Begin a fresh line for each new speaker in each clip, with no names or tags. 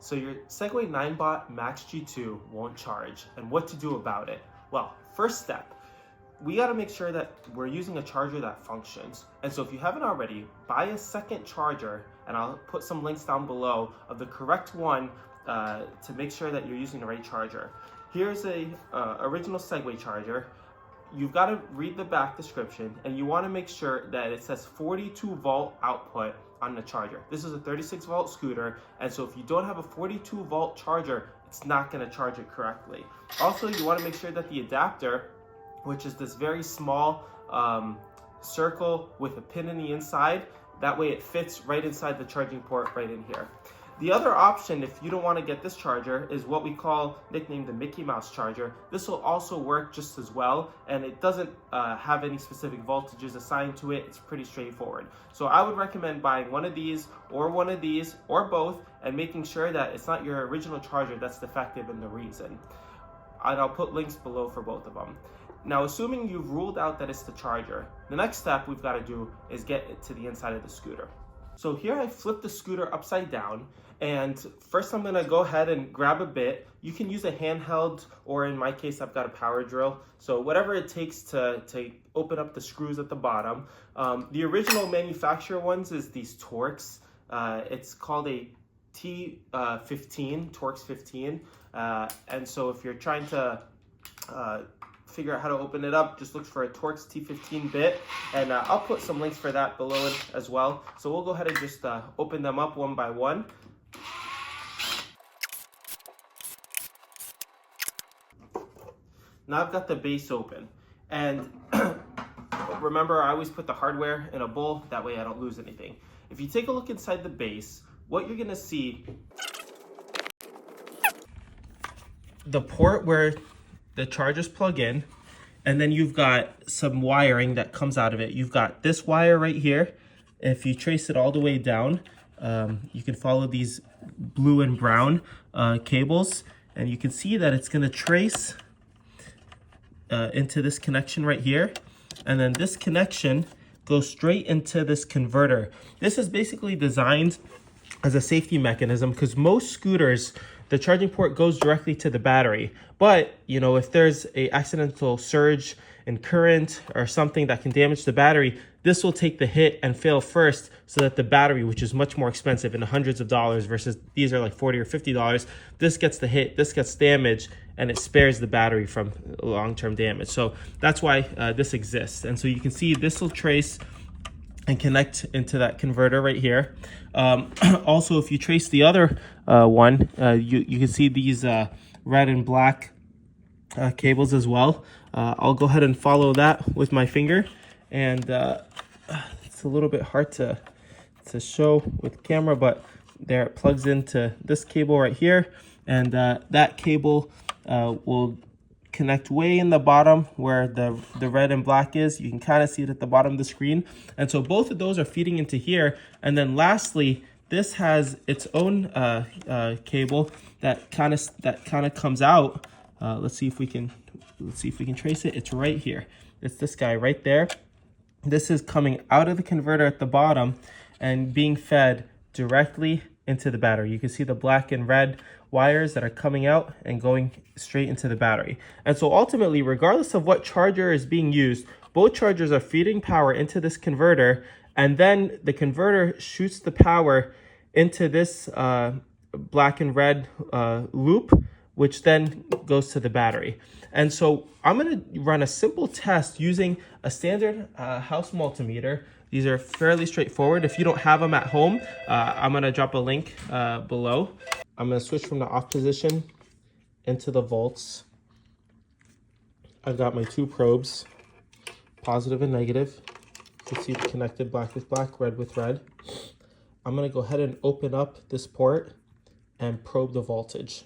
So your Segway Ninebot Max G2 won't charge, and what to do about it? Well, first step, we got to make sure that we're using a charger that functions. And so if you haven't already, buy a second charger, and I'll put some links down below of the correct one to make sure that you're using the right charger. Here's a original Segway charger. You've got to read the back description, and you want to make sure that it says 42 volt output on the charger. This is a 36 volt scooter, and so if you don't have a 42 volt charger, it's not going to charge it correctly. Also, you want to make sure that the adapter, which is this very small circle with a pin in the inside, that way it fits right inside the charging port right in here. The other option, if you don't want to get this charger, is what we call, nicknamed the Mickey Mouse charger. This will also work just as well, and it doesn't have any specific voltages assigned to it. It's pretty straightforward. So I would recommend buying one of these, or both, and making sure that it's not your original charger that's defective and the reason. And I'll put links below for both of them. Now, assuming you've ruled out that it's the charger, the next step we've got to do is get it to the inside of the scooter. So here I flipped the scooter upside down, and first I'm going to go ahead and grab a bit. You can use a handheld, or in my case I've got a power drill, so whatever it takes to open up the screws at the bottom. The original manufacturer ones is these Torx. It's called a T15, Torx 15, and so if you're trying to figure out how to open it up, just look for a Torx T15 bit, and I'll put some links for that below it as well. So we'll go ahead and just open them up one by one. Now I've got the base open, and remember, I always put the hardware in a bowl, that way I don't lose anything. If you take a look inside the base, what you're gonna see, the port where the chargers plug in, and then you've got some wiring that comes out of it. You've got this wire right here. If you trace it all the way down, you can follow these blue and brown cables, and you can see that it's gonna trace into this connection right here. And then this connection goes straight into this converter. This is basically designed as a safety mechanism, because most scooters, the charging port goes directly to the battery. But, you know, if there's a accidental surge in current or something that can damage the battery, this will take the hit and fail first, so that the battery, which is much more expensive in the hundreds of dollars versus these are like $40 or $50, this gets the hit, this gets damaged, and it spares the battery from long-term damage. So that's why this exists. And so you can see this will trace and connect into that converter right here. Also, if you trace the other one, you can see these red and black cables as well. I'll go ahead and follow that with my finger, and it's a little bit hard to show with camera, but there it plugs into this cable right here, and that cable will connect way in the bottom where the red and black is. You can kind of see it at the bottom of the screen, and so both of those are feeding into here. And then lastly, this has its own cable that kind of comes out. Let's see if we can trace it. It's right here. It's this guy right there. This is coming out of the converter at the bottom and being fed directly into the battery. You can see the black and red wires that are coming out and going straight into the battery. And so ultimately, regardless of what charger is being used, both chargers are feeding power into this converter, and then the converter shoots the power into this black and red loop, which then goes to the battery. And so I'm gonna run a simple test using a standard house multimeter. These are fairly straightforward. If you don't have them at home, I'm gonna drop a link below. I'm gonna switch from the off position into the volts. I've got my two probes, positive and negative. You can see it connected, black with black, red with red. I'm gonna go ahead and open up this port and probe the voltage.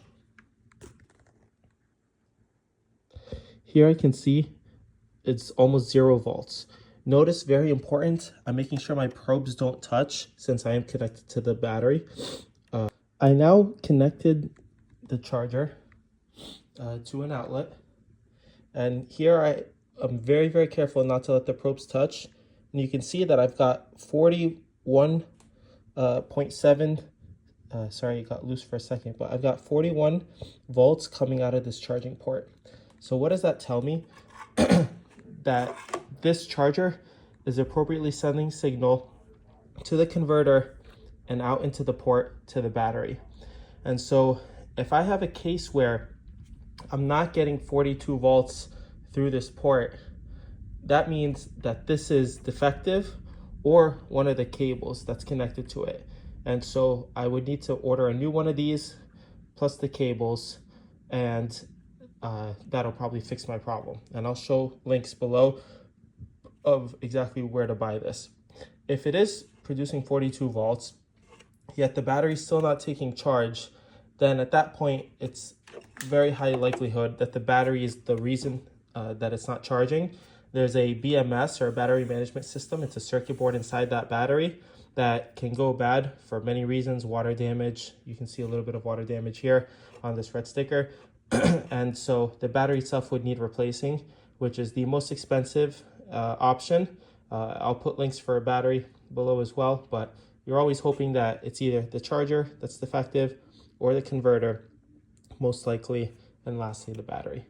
Here I can see it's almost 0 volts. Notice, very important, I'm making sure my probes don't touch since I am connected to the battery. I now connected the charger to an outlet. And here I'm very, very careful not to let the probes touch. And you can see that I've got 41.7 sorry, it got loose for a second, but I've got 41 volts coming out of this charging port. So what does that tell me? That this charger is appropriately sending signal to the converter and out into the port to the battery. And so if I have a case where I'm not getting 42 volts through this port, that means that this is defective or one of the cables that's connected to it. And so I would need to order a new one of these plus the cables, and that'll probably fix my problem. And I'll show links below of exactly where to buy this. If it is producing 42 volts, yet the battery's still not taking charge, then at that point, it's very high likelihood that the battery is the reason that it's not charging. There's a BMS, or a battery management system. It's a circuit board inside that battery that can go bad for many reasons. Water damage, you can see a little bit of water damage here on this red sticker. And so the battery itself would need replacing, which is the most expensive option. I'll put links for a battery below as well, but you're always hoping that it's either the charger that's defective or the converter, most likely, and lastly the battery.